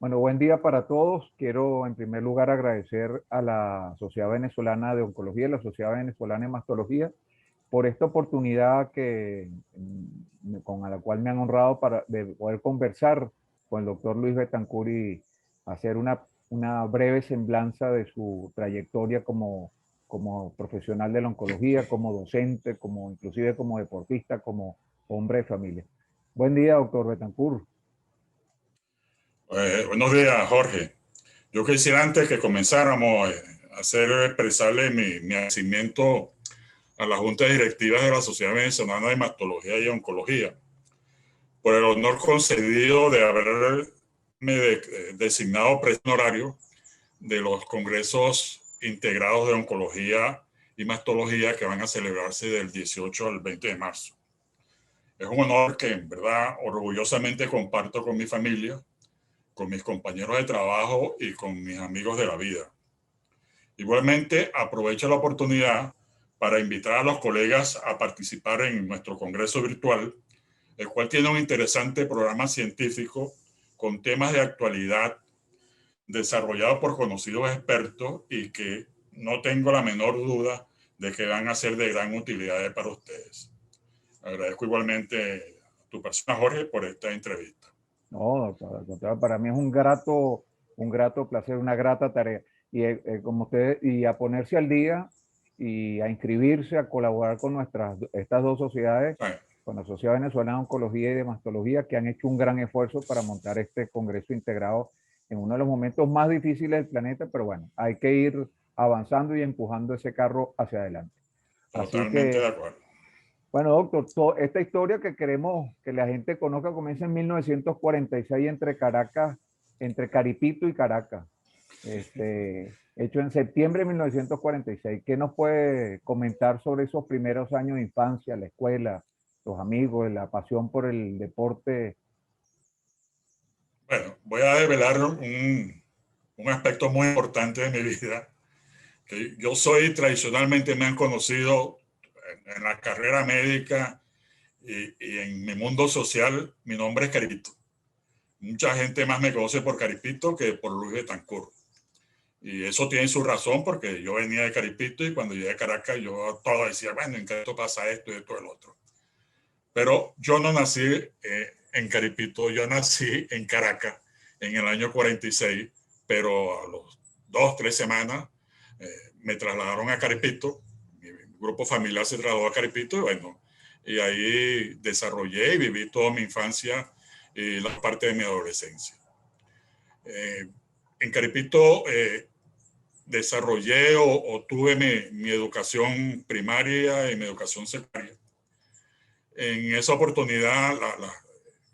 Bueno, buen día para todos. Quiero en primer lugar agradecer a la Sociedad Venezolana de Oncología y la Sociedad Venezolana de Mastología por esta oportunidad con la cual me han honrado de poder conversar con el doctor Luis Betancur y hacer una breve semblanza de su trayectoria como profesional de la oncología, como docente, inclusive como deportista, como hombre de familia. Buen día, doctor Betancur. Buenos días, Jorge. Yo quisiera antes que comenzáramos expresarle mi agradecimiento a la Junta Directiva de la Sociedad Venezolana de Mastología y Oncología por el honor concedido de haberme designado presidente honorario de los congresos integrados de oncología y mastología que van a celebrarse del 18 al 20 de marzo. Es un honor que en verdad orgullosamente comparto con mi familia, con mis compañeros de trabajo y con mis amigos de la vida. Igualmente, aprovecho la oportunidad para invitar a los colegas a participar en nuestro congreso virtual, el cual tiene un interesante programa científico con temas de actualidad desarrollado por conocidos expertos y que no tengo la menor duda de que van a ser de gran utilidad para ustedes. Agradezco igualmente a tu persona, Jorge, por esta entrevista. No, para mí es un grato placer, una grata tarea. Y como usted, y a ponerse al día y a inscribirse, a colaborar con estas dos sociedades, Bueno, con la Sociedad Venezolana de Oncología y de Mastología, que han hecho un gran esfuerzo para montar este congreso integrado en uno de los momentos más difíciles del planeta, pero bueno, hay que ir avanzando y empujando ese carro hacia adelante. Así totalmente de que acuerdo. bueno, doctor, esta historia que queremos que la gente conozca comienza en 1946 entre Caripito y Caracas, hecho en septiembre de 1946. ¿Qué nos puede comentar sobre esos primeros años de infancia, la escuela, los amigos, la pasión por el deporte? Bueno, voy a develar un aspecto muy importante de mi vida, que yo soy tradicionalmente, me han conocido en la carrera médica y en mi mundo social, mi nombre es Caripito. Mucha gente más me conoce por Caripito que por Luis Betancur. Y eso tiene su razón porque yo venía de Caripito y cuando llegué a Caracas yo todo decía, bueno, en Caripito pasa esto y esto y el otro. Pero yo no nací en Caripito, yo nací en Caracas en el año 46, pero a los 2, 3 semanas me trasladaron a Caripito, mi grupo familiar se trasladó a Caripito y bueno, y ahí desarrollé y viví toda mi infancia y la parte de mi adolescencia. Eh, en Caripito desarrollé o tuve mi educación primaria y mi educación secundaria. En esa oportunidad,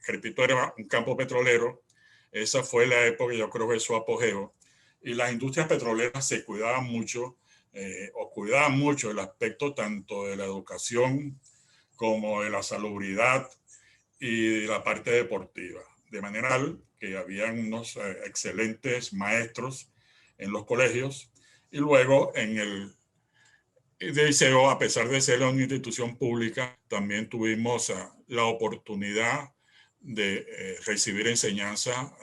Caripito era un campo petrolero. Esa fue la época, yo creo que su apogeo. Y las industrias petroleras se cuidaban mucho, o cuidaban mucho el aspecto tanto de la educación como de la salubridad y de la parte deportiva. De manera que habían unos excelentes maestros en los colegios y luego en el liceo, a pesar de ser una institución pública, también tuvimos la oportunidad de recibir enseñanza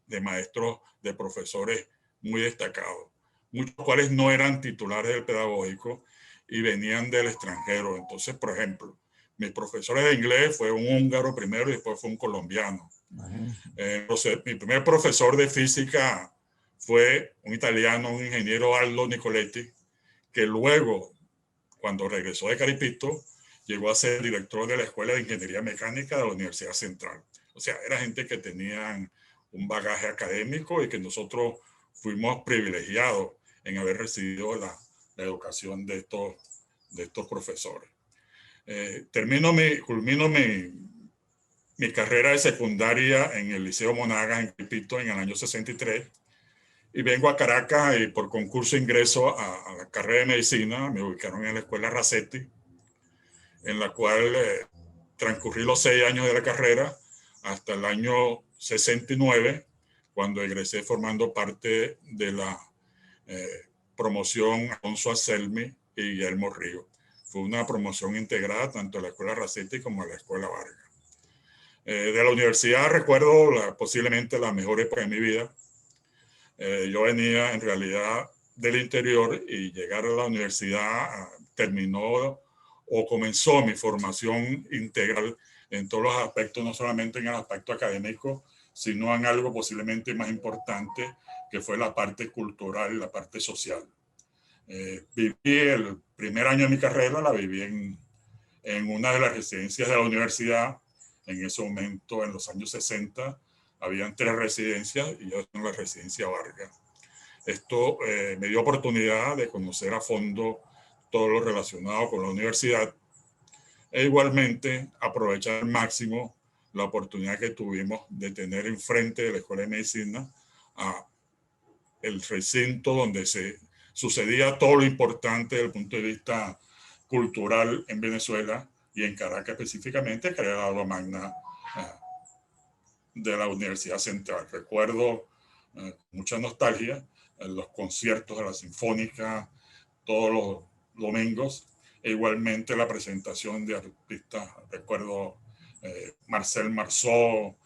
de maestros, de profesores muy destacados, muchos cuales no eran titulares del pedagógico y venían del extranjero. Entonces, por ejemplo, mis profesores de inglés fue un húngaro primero y después fue un colombiano. Mi primer profesor de física fue un italiano, un ingeniero Aldo Nicoletti, que luego, cuando regresó de Caripito, llegó a ser director de la Escuela de Ingeniería Mecánica de la Universidad Central. O sea, era gente que tenían un bagaje académico y que nosotros fuimos privilegiados en haber recibido la educación de estos profesores. Culmino mi carrera de secundaria en el Liceo Monagas en Caripito en el año 63 y vengo a Caracas y por concurso ingreso a la carrera de medicina. Me ubicaron en la escuela Racetti, en la cual transcurrí los 6 años de la carrera hasta el año 69, cuando egresé formando parte de la promoción Alonso Aselmi y Guillermo Río. Fue una promoción integrada tanto a la escuela Racetti como a la escuela Vargas. De la universidad recuerdo posiblemente la mejor época de mi vida. Yo venía en realidad del interior y llegar a la universidad terminó o comenzó mi formación integral en todos los aspectos, no solamente en el aspecto académico, sino en algo posiblemente más importante, que fue la parte cultural y la parte social. Viví el primer año de mi carrera, la viví en una de las residencias de la universidad. En ese momento, en los años 60, habían 3 residencias y yo en la residencia Vargas. Esto me dio oportunidad de conocer a fondo todo lo relacionado con la universidad e igualmente aprovechar al máximo la oportunidad que tuvimos de tener enfrente de la Escuela de Medicina a el recinto donde se sucedía todo lo importante desde el punto de vista cultural en Venezuela y en Caracas específicamente, que era la aula magna de la Universidad Central. Recuerdo mucha nostalgia los conciertos de la Sinfónica todos los domingos, e igualmente la presentación de artistas. Recuerdo Marcel Marceau,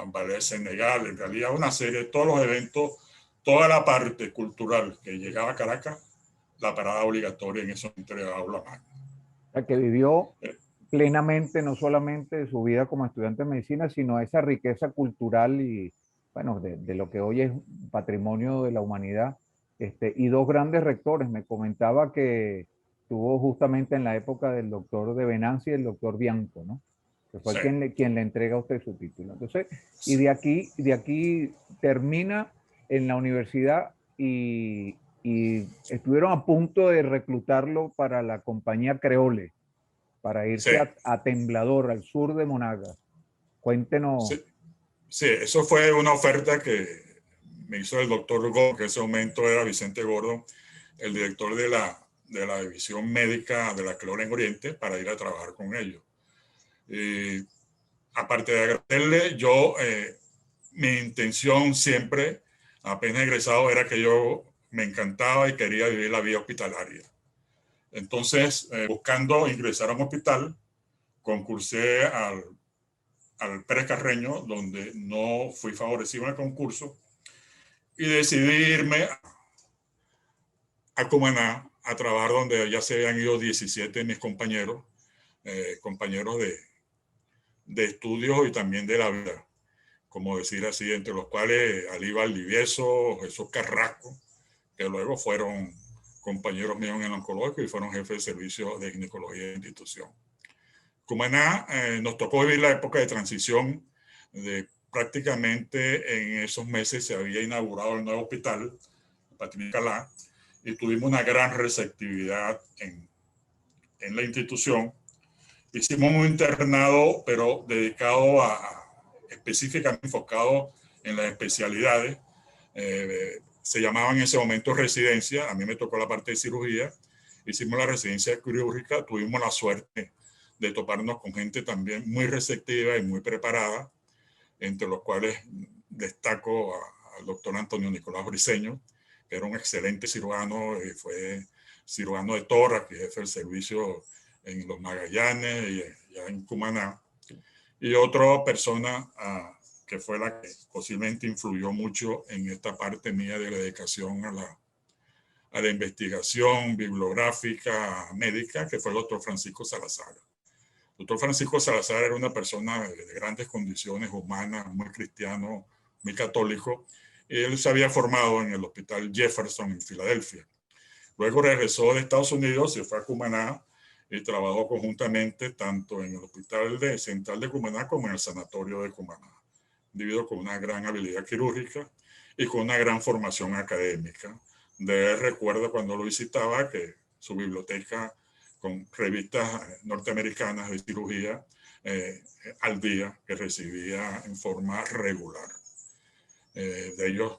Ballet Senegal, en realidad una serie, todos los eventos, toda la parte cultural que llegaba a Caracas, la parada obligatoria en esos momentos de la aula magna. O sea, que vivió plenamente no solamente su vida como estudiante de medicina, sino esa riqueza cultural y, bueno, de lo que hoy es patrimonio de la humanidad. Y 2 grandes rectores. Me comentaba que tuvo justamente en la época del doctor de Venancio y el doctor Bianco, ¿no? Que fue Sí. quien le entrega a usted su título. Entonces, y de aquí termina en la universidad y estuvieron a punto de reclutarlo para la compañía Creole, para irse Sí. a Temblador, al sur de Monagas. Cuéntenos. Sí. Sí, eso fue una oferta que me hizo el doctor Gordo, que en ese momento era Vicente Gordo, el director de la división médica de la Creole en Oriente, para ir a trabajar con ellos. Y aparte de agradecerle, mi intención siempre, apenas egresado, era que yo me encantaba y quería vivir la vida hospitalaria. Entonces, buscando ingresar a un hospital, concursé al Pérez Carreño, donde no fui favorecido en el concurso, y decidí irme a Cumaná a trabajar donde ya se habían ido 17 de mis compañeros, compañeros de estudios y también de la vida, como decir así, entre los cuales Ali Valdivieso, Jesús Carrasco, que luego fueron compañeros míos en el oncológico y fueron jefes de servicio de ginecología de institución. Cumaná nos tocó vivir la época de transición. Prácticamente en esos meses se había inaugurado el nuevo hospital, Patricia Calá, y tuvimos una gran receptividad en la institución. Hicimos un internado, pero dedicado específicamente enfocado en las especialidades. Se llamaba en ese momento residencia, a mí me tocó la parte de cirugía. Hicimos la residencia quirúrgica, tuvimos la suerte de toparnos con gente también muy receptiva y muy preparada, entre los cuales destaco al doctor Antonio Nicolás Briceño, que era un excelente cirujano, fue cirujano de tórax y jefe del servicio en los Magallanes y ya en Cumaná. Y otra persona que fue la que posiblemente influyó mucho en esta parte mía de la dedicación a la investigación bibliográfica médica, que fue el doctor Francisco Salazar. El doctor Francisco Salazar era una persona de grandes condiciones humanas, muy cristiano, muy católico, y él se había formado en el Hospital Jefferson en Filadelfia. Luego regresó de Estados Unidos, se fue a Cumaná y trabajó conjuntamente tanto en el Hospital Central de Cumaná como en el Sanatorio de Cumaná, individuo con una gran habilidad quirúrgica y con una gran formación académica. De él recuerdo cuando lo visitaba que su biblioteca con revistas norteamericanas de cirugía al día que recibía en forma regular. De ellos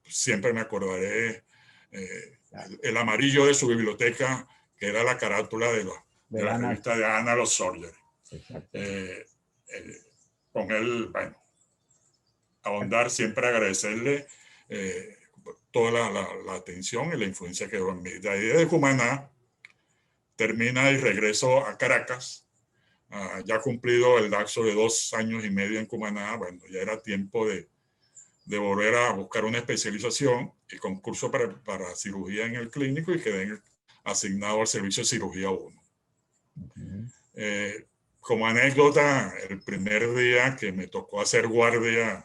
siempre me acordaré el amarillo de su biblioteca, que era la carátula de la revista de Annals of Surgery. Con él, bueno, ahondar, siempre agradecerle toda la atención y la influencia que dio en mí. De ahí de Cumaná termina y regreso a Caracas, ya cumplido el lapso de 2 años y medio en Cumaná, bueno, ya era tiempo de volver a buscar una especialización y concurso para cirugía en el clínico y quedé asignado al servicio de cirugía 1. Como anécdota, el primer día que me tocó hacer guardia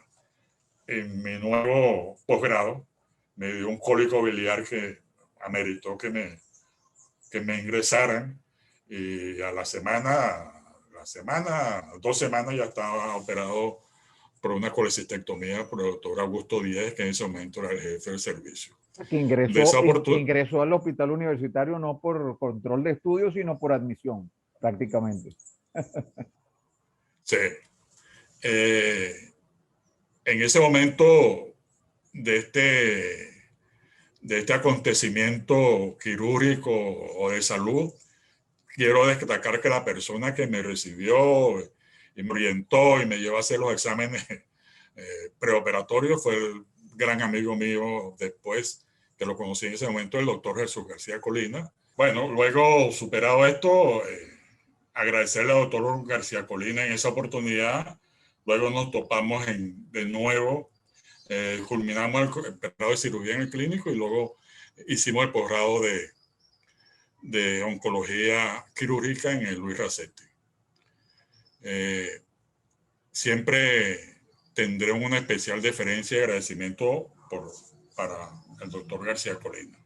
en mi nuevo posgrado, me dio un cólico biliar que ameritó que me ingresaran, y a la semana, 2 semanas ya estaba operado por una colecistectomía por el doctor Augusto Díez, que en ese momento era el jefe del servicio. Que ingresó al hospital universitario no por control de estudios, sino por admisión, prácticamente. Sí. En ese momento de este acontecimiento quirúrgico o de salud, quiero destacar que la persona que me recibió y me orientó y me llevó a hacer los exámenes preoperatorios fue el gran amigo mío después, que lo conocí en ese momento, el doctor Jesús García Colina. Bueno, luego superado esto, agradecerle al doctor García Colina en esa oportunidad. Luego nos topamos de nuevo, culminamos el pregrado de cirugía en el clínico y luego hicimos el posgrado de oncología quirúrgica en el Luis Racetti. Siempre tendré una especial deferencia y agradecimiento para el doctor García Colina.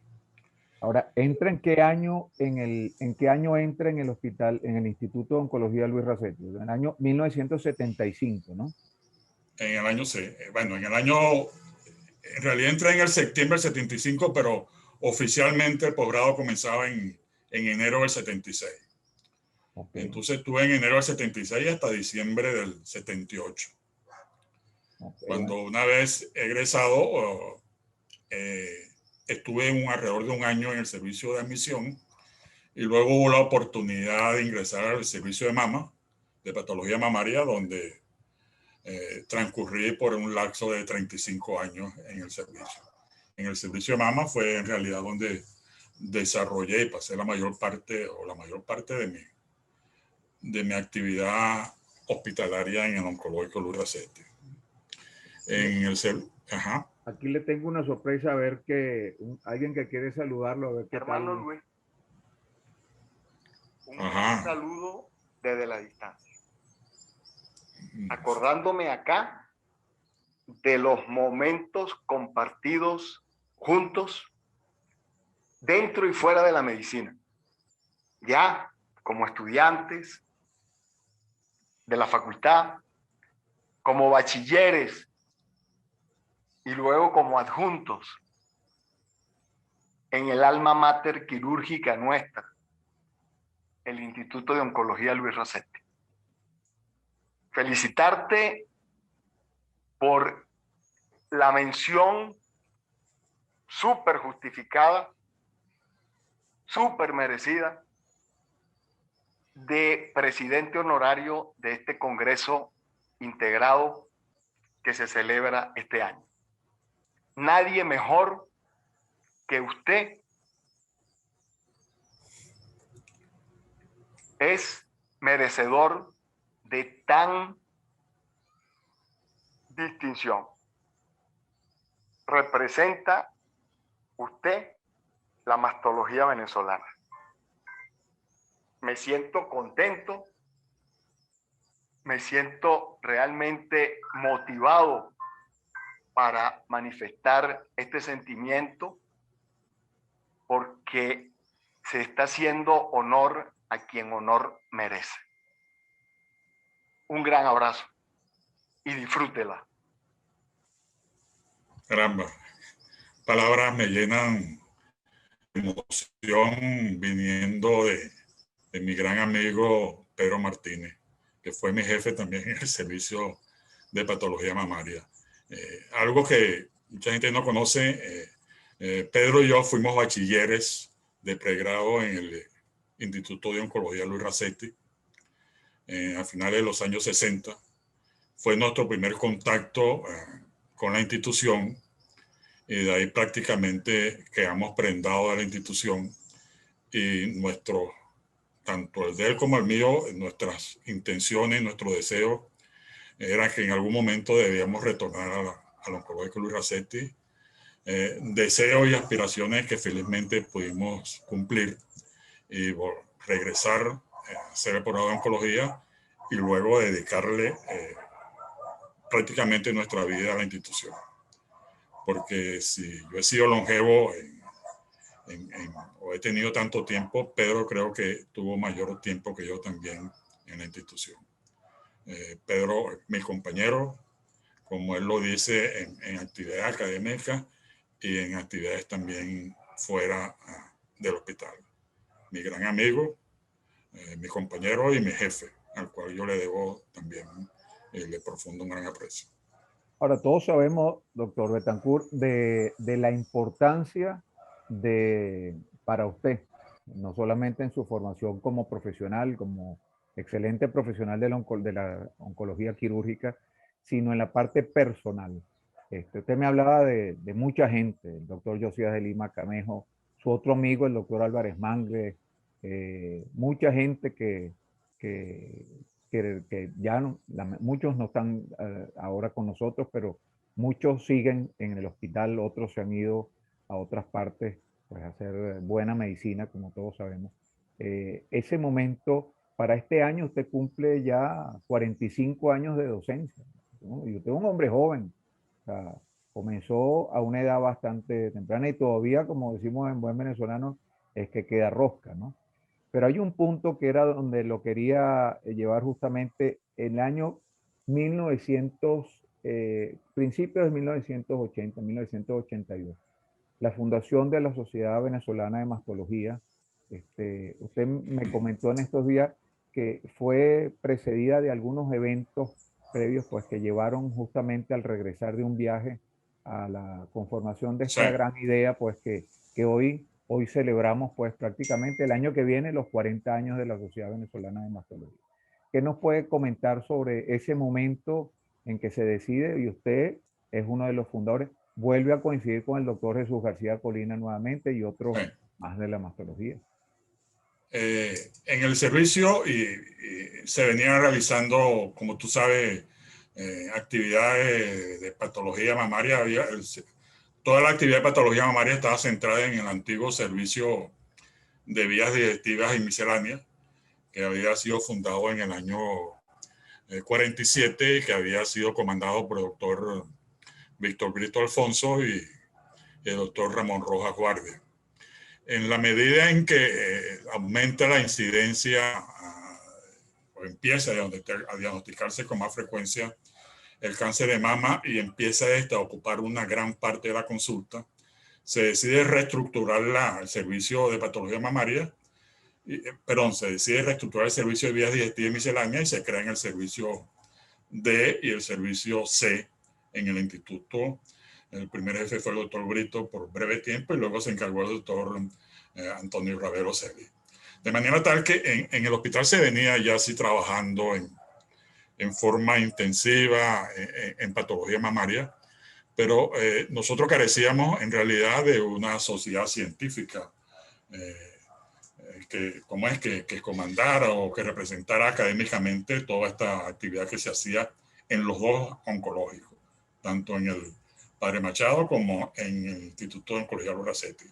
Ahora, ¿entra en qué año entra en el hospital, en el Instituto de Oncología Luis Racetti? En el año 1975, ¿no? En el año, bueno, en realidad entré en el septiembre del 75, pero oficialmente el posgrado comenzaba en enero del 76. Okay. Entonces estuve en enero del 76 hasta diciembre del 78. Okay, cuando una vez egresado, estuve alrededor de 1 año en el servicio de admisión y luego hubo la oportunidad de ingresar al servicio de mama, de patología mamaria, donde transcurrí por un lapso de 35 años en el servicio. En el servicio de mama fue en realidad donde desarrollé y pasé la mayor parte de mi actividad hospitalaria en el oncológico Luis Racetti. Ajá. Aquí le tengo una sorpresa, a ver que alguien que quiere saludarlo, a ver qué hermano tal. Luis, un saludo desde la distancia. Acordándome acá de los momentos compartidos juntos dentro y fuera de la medicina, ya como estudiantes de la facultad, como bachilleres y luego como adjuntos en el alma mater quirúrgica nuestra, el Instituto de Oncología Luis Racetti. Felicitarte por la mención súper justificada, súper merecida de presidente honorario de este congreso integrado que se celebra este año. Nadie mejor que usted es merecedor de tan distinción. Representa usted la mastología venezolana. Me siento contento, me siento realmente motivado para manifestar este sentimiento porque se está haciendo honor a quien honor merece. Un gran abrazo y disfrútela. Caramba, palabras me llenan de emoción viniendo de mi gran amigo Pedro Martínez, que fue mi jefe también en el servicio de patología mamaria. Algo que mucha gente no conoce, Pedro y yo fuimos bachilleres de pregrado en el Instituto de Oncología Luis Racetti a finales de los años 60. Fue nuestro primer contacto con la institución y de ahí prácticamente quedamos prendados a la institución y nuestros tanto el de él como el mío, nuestras intenciones, nuestro deseo era que en algún momento debíamos retornar al oncológico Luis Racetti. Deseos y aspiraciones que felizmente pudimos cumplir y regresar a ser el programa de oncología y luego dedicarle prácticamente nuestra vida a la institución. Porque si yo he sido longevo o he tenido tanto tiempo, Pedro creo que tuvo mayor tiempo que yo también en la institución. Pedro es mi compañero, como él lo dice, en actividades académicas y en actividades también fuera del hospital. Mi gran amigo, mi compañero y mi jefe, al cual yo le debo también le profundo un gran aprecio. Ahora, todos sabemos, doctor Betancourt, de la importancia para usted, no solamente en su formación como profesional, como excelente profesional de la oncología quirúrgica, sino en la parte personal. Usted me hablaba de mucha gente, el doctor Josías de Lima Camejo, su otro amigo, el doctor Álvarez Mangle, mucha gente que ya no, muchos no están ahora con nosotros, pero muchos siguen en el hospital, otros se han ido a otras partes pues, a hacer buena medicina, como todos sabemos. Ese momento, para este año usted cumple ya 45 años de docencia, ¿no? Y usted es un hombre joven, o sea, comenzó a una edad bastante temprana y todavía, como decimos en buen venezolano, es que queda rosca, ¿no? Pero hay un punto que era donde lo quería llevar justamente el año 1900, principios de 1980, 1982. La fundación de la Sociedad Venezolana de Mastología. Usted me comentó en estos días que fue precedida de algunos eventos previos pues, que llevaron justamente al regresar de un viaje a la conformación de esta gran idea pues, que hoy celebramos pues prácticamente el año que viene los 40 años de la Sociedad Venezolana de Mastología. ¿Qué nos puede comentar sobre ese momento en que se decide y usted es uno de los fundadores? Vuelve a coincidir con el doctor Jesús García Colina nuevamente y otros más de la mastología. En el servicio se venían realizando, como tú sabes, actividades de patología mamaria. Toda la actividad de patología mamaria estaba centrada en el antiguo servicio de vías digestivas y misceláneas, que había sido fundado en el año 47 y que había sido comandado por el doctor Víctor Brito Alfonso y el doctor Ramón Rojas Guardia. En la medida en que aumenta la incidencia o empieza a diagnosticarse con más frecuencia el cáncer de mama y empieza a ocupar una gran parte de la consulta, se decide reestructurar el servicio de patología mamaria, se decide reestructurar el servicio de vías digestivas y misceláneas y se crean el servicio D y el servicio C en el instituto. El primer jefe fue el doctor Brito por breve tiempo y luego se encargó el doctor Antonio Ravelo Celi. De manera tal que en el hospital se venía ya así trabajando en forma intensiva en patología mamaria, pero nosotros carecíamos en realidad de una sociedad científica que comandara o que representara académicamente toda esta actividad que se hacía en los dos oncológicos, tanto en el Padre Machado como en el Instituto de Oncología Luis Racetti.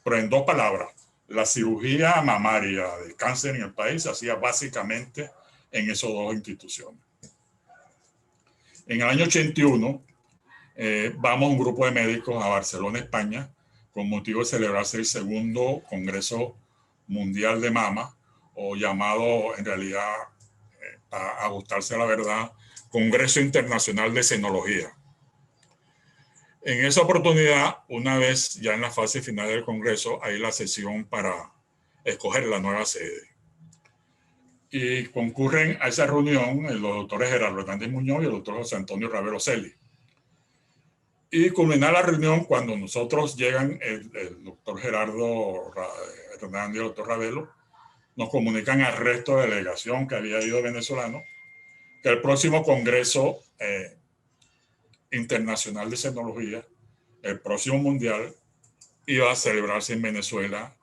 Pero en dos palabras, la cirugía mamaria de cáncer en el país se hacía básicamente en esas dos instituciones. En el año 81 vamos un grupo de médicos a Barcelona, España, con motivo de celebrarse el segundo Congreso Mundial de Mama, o llamado en realidad, para ajustarse a la verdad, Congreso Internacional de Senología. En esa oportunidad, una vez ya en la fase final del Congreso, hay la sesión para escoger la nueva sede. Y concurren a esa reunión los doctores Gerardo Hernández Muñoz y el doctor José Antonio Ravelo Celi. Y culmina la reunión cuando nosotros llegan, el doctor Gerardo Hernández y el doctor Ravelo, nos comunican al resto de la delegación que había ido venezolano que el próximo Congreso Internacional de Senología, el próximo mundial, iba a celebrarse en Venezuela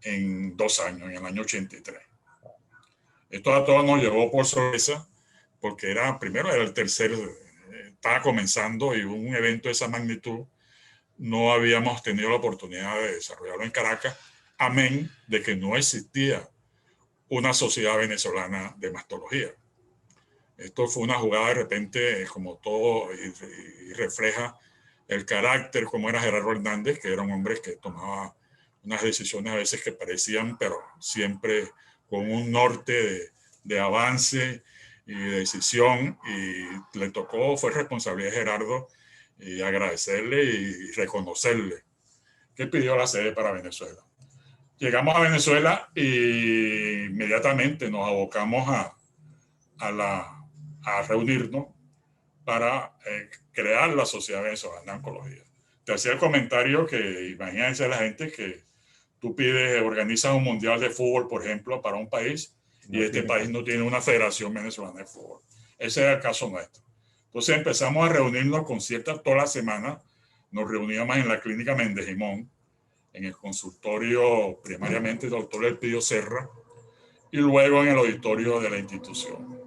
en 2 años, en el año 83. Esto a todos nos llevó por sorpresa, porque primero era el tercer, estaba comenzando, y un evento de esa magnitud no habíamos tenido la oportunidad de desarrollarlo en Caracas, amén de que no existía una sociedad venezolana de mastología. Esto fue una jugada de repente, como todo, y refleja el carácter, como era Gerardo Hernández, que era un hombre que tomaba unas decisiones a veces que parecían, pero siempre con un norte de avance y de decisión, y le tocó, fue responsabilidad de Gerardo, y agradecerle y reconocerle que pidió la sede para Venezuela. Llegamos a Venezuela y inmediatamente nos abocamos a reunirnos para crear la Sociedad Venezolana de Oncología. Te hacía el comentario que imagínense la gente que tú pides, organizas un mundial de fútbol, por ejemplo, para un país, y este país no tiene una federación venezolana de fútbol. Ese era el caso nuestro. Entonces empezamos a reunirnos con ciertas toda la semana. Nos reuníamos en la clínica Méndez Jimón, en el consultorio primariamente del doctor Elpidio Serra, y luego en el auditorio de la institución.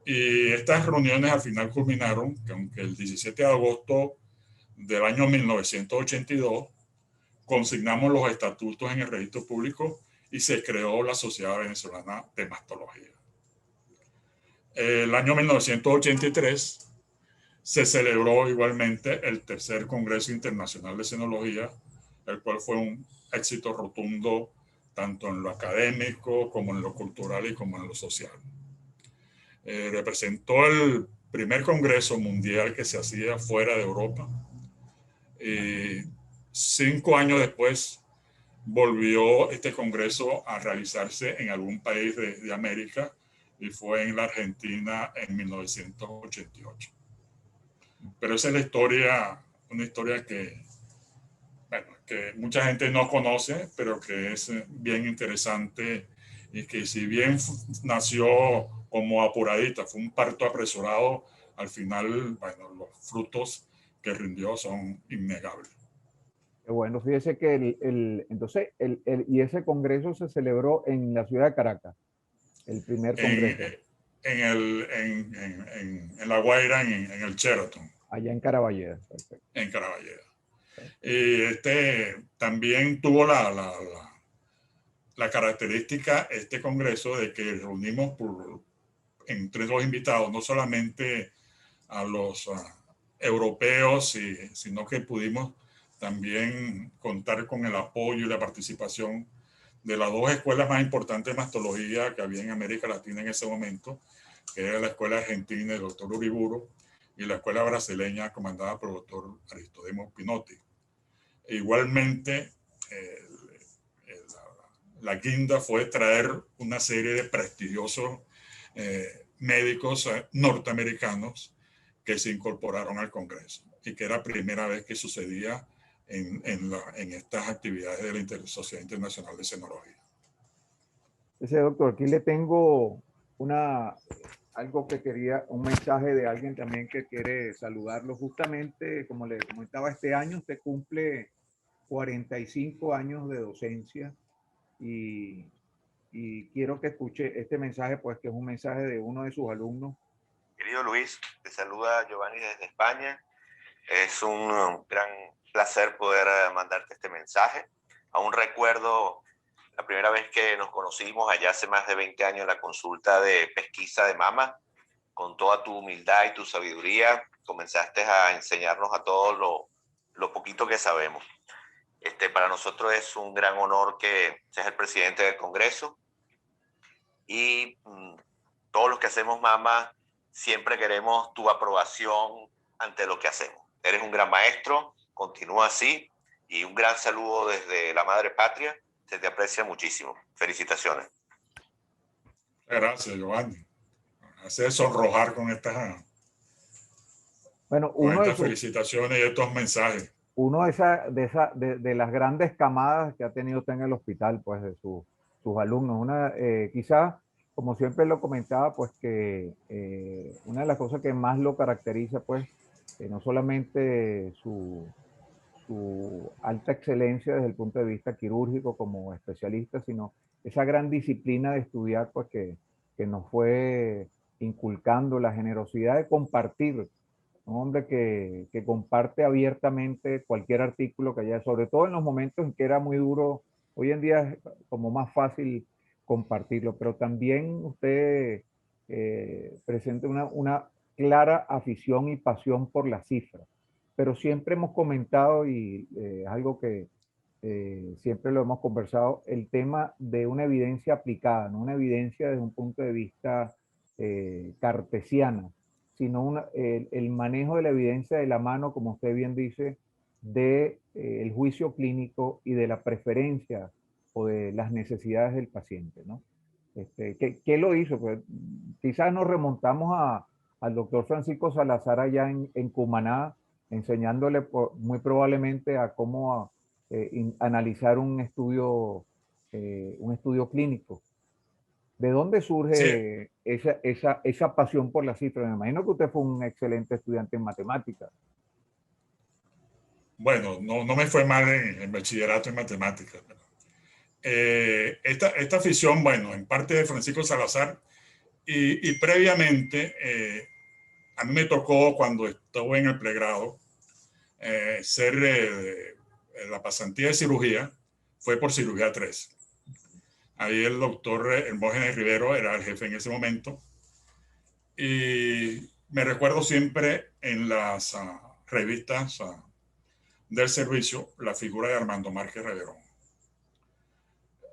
Y estas reuniones al final culminaron que aunque el 17 de agosto del año 1982 consignamos los estatutos en el registro público y se creó la Sociedad Venezolana de Mastología. El año 1983 se celebró igualmente el tercer Congreso Internacional de Cenología, el cual fue un éxito rotundo tanto en lo académico como en lo cultural y como en lo social. Representó el primer Congreso Mundial que se hacía fuera de Europa. 5 años después volvió este Congreso a realizarse en algún país de América, y fue en la Argentina en 1988. Pero esa es la historia, una historia que, bueno, que mucha gente no conoce, pero que es bien interesante, y que si bien nació como apuradita, fue un parto apresurado, al final, bueno, los frutos que rindió son innegables. Bueno, fíjese que entonces, y ese congreso se celebró en la ciudad de Caracas, el primer congreso, En La Guaira, en el Sheraton, allá en Caraballeda. Perfecto. en Caraballeda. Y también tuvo la característica, este congreso, de que reunimos entre los invitados, no solamente a los europeos, sino que pudimos también contar con el apoyo y la participación de las dos escuelas más importantes de mastología que había en América Latina en ese momento, que era la escuela argentina del doctor Uriburu y la escuela brasileña comandada por el doctor Aristodemo Pinotti. E igualmente, la guinda fue traer una serie de prestigiosos médicos norteamericanos que se incorporaron al Congreso, y que era primera vez que sucedía en estas actividades de la Sociedad Internacional de Cenología. Ese doctor, aquí le tengo algo que quería, un mensaje de alguien también que quiere saludarlo. Justamente, como le comentaba, este año usted cumple 45 años de docencia, y quiero que escuche este mensaje, pues que es un mensaje de uno de sus alumnos. Querido Luis, te saluda Giovanni desde España. Es un gran placer poder mandarte este mensaje. Aún recuerdo la primera vez que nos conocimos allá hace más de 20 años en la consulta de pesquisa de mama. Con toda tu humildad y tu sabiduría comenzaste a enseñarnos a todos lo poquito que sabemos. Para nosotros es un gran honor que seas el presidente del Congreso, y todos los que hacemos mama siempre queremos tu aprobación ante lo que hacemos. Eres un gran maestro, continúa así, y un gran saludo desde la madre patria. Se te aprecia muchísimo. Felicitaciones. Gracias, Giovanni. Hace sonrojar con estas, Bueno, felicitaciones y estos mensajes. Uno de las grandes camadas que ha tenido usted en el hospital, pues de sus alumnos. Quizás, como siempre lo comentaba, pues que una de las cosas que más lo caracteriza, pues, no solamente su alta excelencia desde el punto de vista quirúrgico como especialista, sino esa gran disciplina de estudiar, pues que nos fue inculcando la generosidad de compartir, un hombre que comparte abiertamente cualquier artículo que haya, sobre todo en los momentos en que era muy duro. Hoy en día es como más fácil compartirlo, pero también usted presenta una clara afición y pasión por las cifras. Pero siempre hemos comentado, y es algo que siempre lo hemos conversado, el tema de una evidencia aplicada, no una evidencia desde un punto de vista cartesiana, sino el manejo de la evidencia de la mano, como usted bien dice, de el juicio clínico y de la preferencia o de las necesidades del paciente, ¿no? ¿Qué lo hizo? Pues, quizás nos remontamos al doctor Francisco Salazar allá en Cumaná, enseñándole muy probablemente a cómo analizar un estudio clínico. ¿De dónde Sí, surge esa pasión por las cifras? Me imagino que usted fue un excelente estudiante en matemáticas. bueno, no me fue mal en bachillerato en matemáticas. Esta afición, bueno, en parte de Francisco Salazar y previamente, a mí me tocó cuando estuve en el pregrado, ser la pasantía de cirugía, fue por cirugía 3. Ahí el doctor Hermógenes Rivero era el jefe en ese momento. Y me recuerdo siempre en las revistas del servicio la figura de Armando Márquez Reverón.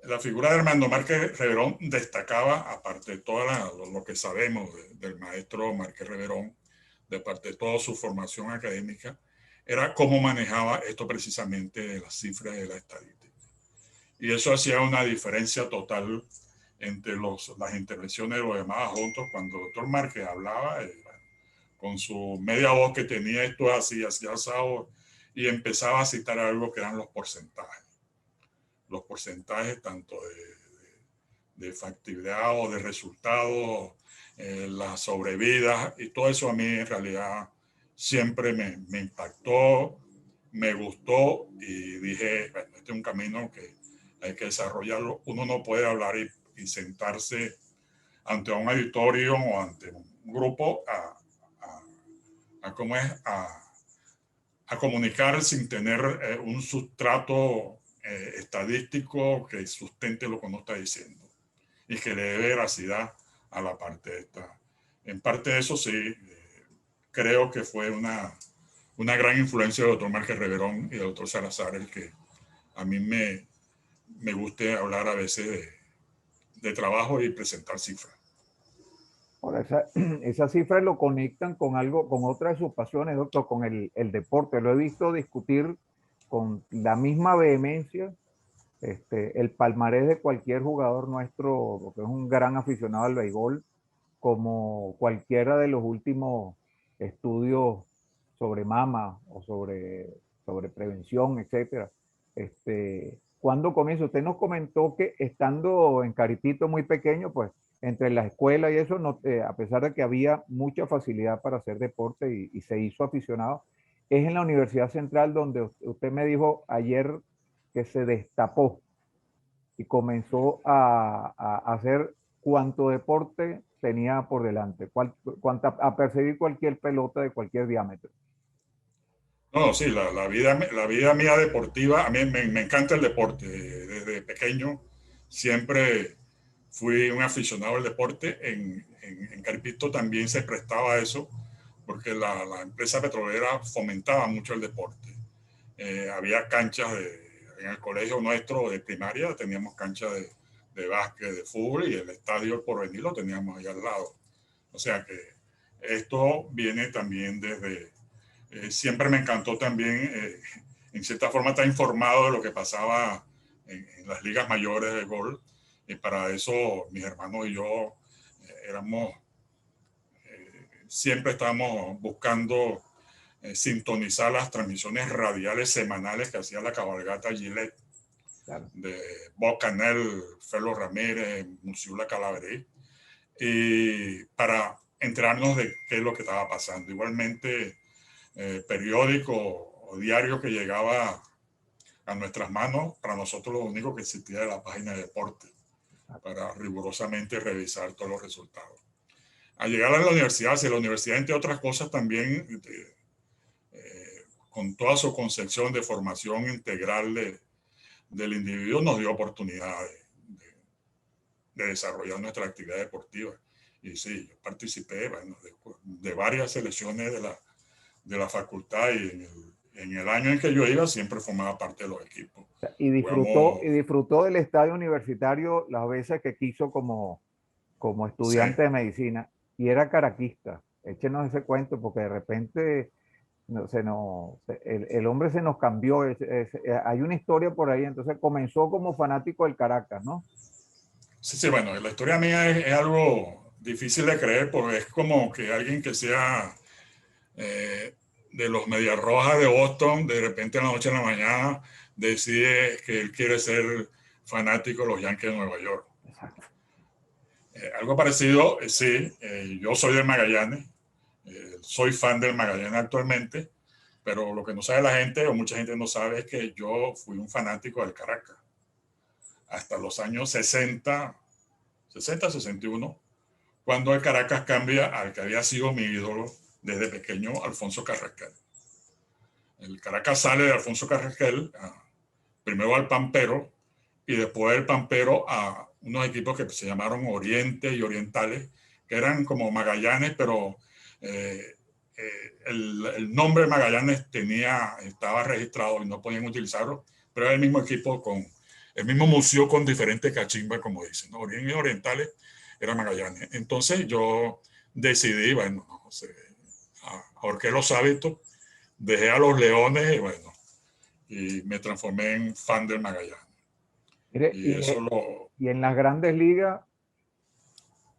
La figura de Armando Márquez Reverón destacaba, aparte de todo lo que sabemos del maestro Márquez Reverón, de parte de toda su formación académica, era cómo manejaba esto precisamente de las cifras de la estadística. Y eso hacía una diferencia total entre las intervenciones de los demás juntos. Cuando el doctor Márquez hablaba, con su media voz que tenía, esto así, asado, y empezaba a citar algo que eran los porcentajes. Los porcentajes tanto de factibilidad o de resultados, las sobrevidas, y todo eso a mí en realidad siempre me impactó, me gustó y dije, bueno, este es un camino que hay que desarrollarlo. Uno no puede hablar y sentarse ante un auditorio o ante un grupo ¿cómo es? A comunicar sin tener un sustrato estadístico que sustente lo que uno está diciendo y que le dé veracidad a la parte esta. En parte de eso sí, creo que fue una gran influencia del doctor Márquez Reverón y del doctor Salazar el que a mí me guste hablar a veces de trabajo y presentar cifras. Ahora, esas cifras lo conectan con algo, con otra de sus pasiones, doctor, con el deporte. Lo he visto discutir con la misma vehemencia el palmarés de cualquier jugador nuestro, porque es un gran aficionado al béisbol, como cualquiera de los últimos estudios sobre mama o sobre prevención, etcétera. ¿Cuándo comienza? Usted nos comentó que estando en Caripito muy pequeño, pues entre la escuela y eso, no, a pesar de que había mucha facilidad para hacer deporte y se hizo aficionado, es en la Universidad Central donde usted me dijo ayer que se destapó y comenzó a hacer cuanto deporte tenía por delante, a perseguir cualquier pelota de cualquier diámetro. No, sí, la vida mía deportiva, a mí me encanta el deporte. Desde pequeño siempre fui un aficionado al deporte. En Carpito también se prestaba a eso, porque la empresa petrolera fomentaba mucho el deporte. Había canchas en el colegio nuestro de primaria, teníamos canchas de básquet, de fútbol, y el estadio El Porvenir lo teníamos ahí al lado. O sea que esto viene también desde... siempre me encantó también, en cierta forma, estar informado de lo que pasaba en las ligas mayores de golf. Y para eso mis hermanos y yo siempre estábamos buscando sintonizar las transmisiones radiales semanales que hacía la cabalgata Gillette, claro, de Bob Canel, Felo Ramírez, Musiula Calaverí, y para enterarnos de qué es lo que estaba pasando. Igualmente, periódico o diario que llegaba a nuestras manos, para nosotros lo único que existía era la página de deporte. para rigurosamente revisar todos los resultados. Al llegar a la universidad, si la universidad, entre otras cosas, también con toda su concepción de formación integral del individuo, nos dio oportunidad de desarrollar nuestra actividad deportiva. Y sí, yo participé, bueno, de varias selecciones de la facultad, y en el año en que yo iba siempre formaba parte de los equipos. Y disfrutó del estadio universitario las veces que quiso como estudiante de medicina, y era caraquista. Échenos ese cuento, porque de repente el hombre se nos cambió. Hay una historia por ahí. Entonces comenzó como fanático del Caracas, ¿no? Sí, sí, bueno, la historia mía es algo difícil de creer, porque es como que alguien que sea de los Medias Rojas de Boston, de repente en la noche a la mañana decide que él quiere ser fanático de los Yankees de Nueva York. Exacto. Algo parecido, sí, yo soy del Magallanes, soy fan del Magallanes actualmente, pero lo que no sabe la gente, o mucha gente no sabe, es que yo fui un fanático del Caracas hasta los años 60, 61, cuando el Caracas cambia al que había sido mi ídolo desde pequeño, Alfonso Carrasquel. El Caracas sale de Alfonso Carrasquel, primero al Pampero, y después del Pampero a unos equipos que se llamaron Oriente y Orientales, que eran como Magallanes, pero el nombre Magallanes estaba registrado y no podían utilizarlo, pero era el mismo equipo con el mismo museo con diferentes cachimbas, como dicen, ¿no? Oriente y Orientales era Magallanes. Entonces yo decidí, bueno, no sé, ahorqué los hábitos, dejé a los Leones y bueno, y me transformé en fan del Magallanes. Mire, y en las grandes ligas,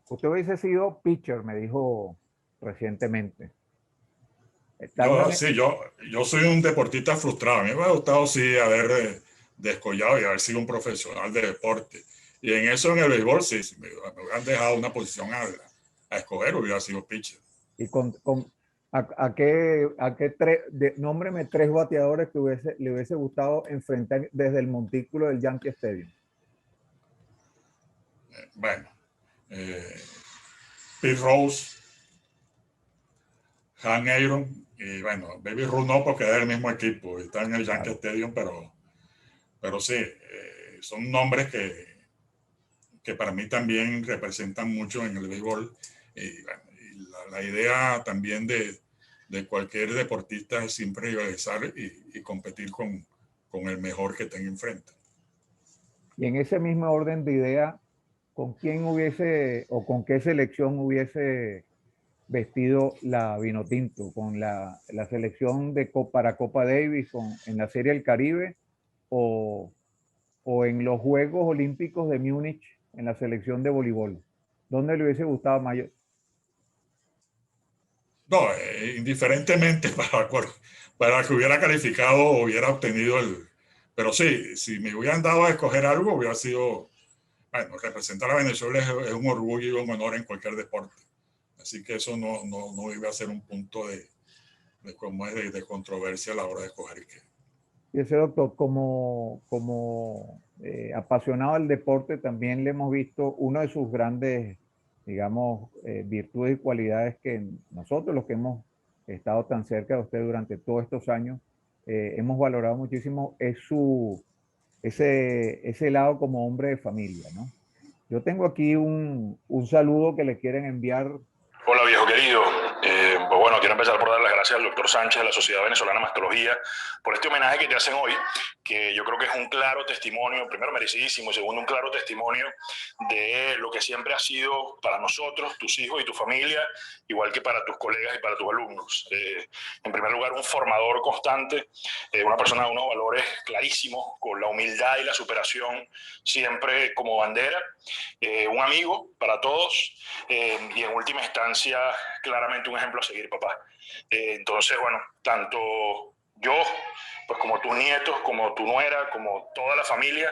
usted hubiese sido pitcher, me dijo recientemente. Sí, yo soy un deportista frustrado. A mí me ha gustado, sí, haber descollado y haber sido un profesional de deporte. Y en eso, en el béisbol, sí, si me hubieran dejado una posición a escoger, hubiera sido pitcher. ¿Y nómbreme tres bateadores que le hubiese gustado enfrentar desde el montículo del Yankee Stadium? Bueno, Pete Rose, Han Aaron, y bueno, Baby Ruth no, porque es del mismo equipo, está en el Yankee Stadium, pero sí, son nombres que para mí también representan mucho en el béisbol. Y, bueno, y la idea también de cualquier deportista es siempre rivalizar y competir con el mejor que tenga enfrente. Y en ese mismo orden de idea, ¿con quién hubiese o con qué selección hubiese vestido la Vinotinto? ¿Con la selección para Copa Davis en la Serie del Caribe, o en los Juegos Olímpicos de Múnich en la selección de voleibol? ¿Dónde le hubiese gustado mayor? No, indiferentemente para que hubiera calificado o hubiera obtenido Pero sí, si me hubieran dado a escoger algo, hubiera sido... Bueno, representar a Venezuela es un orgullo y un honor en cualquier deporte. Así que eso no iba a ser un punto de controversia a la hora de escoger qué. Y ese doctor, como apasionado del deporte, también le hemos visto uno de sus grandes, digamos, virtudes y cualidades, que nosotros, los que hemos estado tan cerca de usted durante todos estos años, hemos valorado muchísimo, es ese lado como hombre de familia, ¿no? Yo tengo aquí un saludo que le quieren enviar. Hola, viejo querido. Pues bueno, quiero empezar por dar las gracias al doctor Sánchez de la Sociedad Venezolana de Mastología por este homenaje que te hacen hoy, que yo creo que es un claro testimonio, primero merecidísimo, y segundo un claro testimonio de lo que siempre ha sido para nosotros, tus hijos y tu familia, igual que para tus colegas y para tus alumnos. En primer lugar, un formador constante, una persona de unos valores clarísimos, con la humildad y la superación siempre como bandera, un amigo para todos, y en última instancia claramente un ejemplo a seguir, papá. Entonces, bueno, tanto yo, pues como tus nietos, como tu nuera, como toda la familia,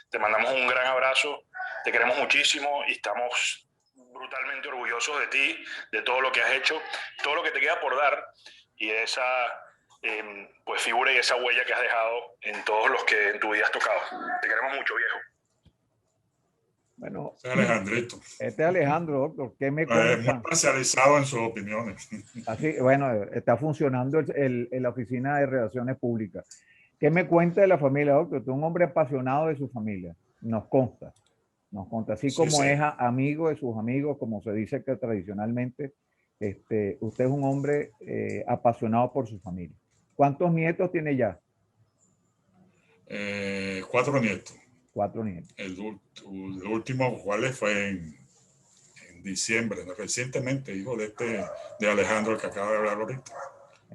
te mandamos un gran abrazo, te queremos muchísimo y estamos brutalmente orgullosos de ti, de todo lo que has hecho, todo lo que te queda por dar, y de esa pues figura y esa huella que has dejado en todos los que en tu vida has tocado. Te queremos mucho, viejo. Bueno, Ese es Alejandrito. este es Alejandro, doctor. ¿Qué me Es muy cuenta? especializado en sus opiniones. Así, bueno, está funcionando la oficina de relaciones públicas. ¿Qué me cuenta de la familia, doctor? Usted es un hombre apasionado de su familia. Nos consta. Nos conta, así Sí, como sí. es amigo de sus amigos, como se dice que tradicionalmente, usted es un hombre apasionado por su familia. ¿Cuántos nietos tiene ya? 4 nietos. 4 nietos. El último, ¿cuál fue en diciembre, ¿no? Recientemente, hijo de Alejandro, el que acaba de hablar ahorita.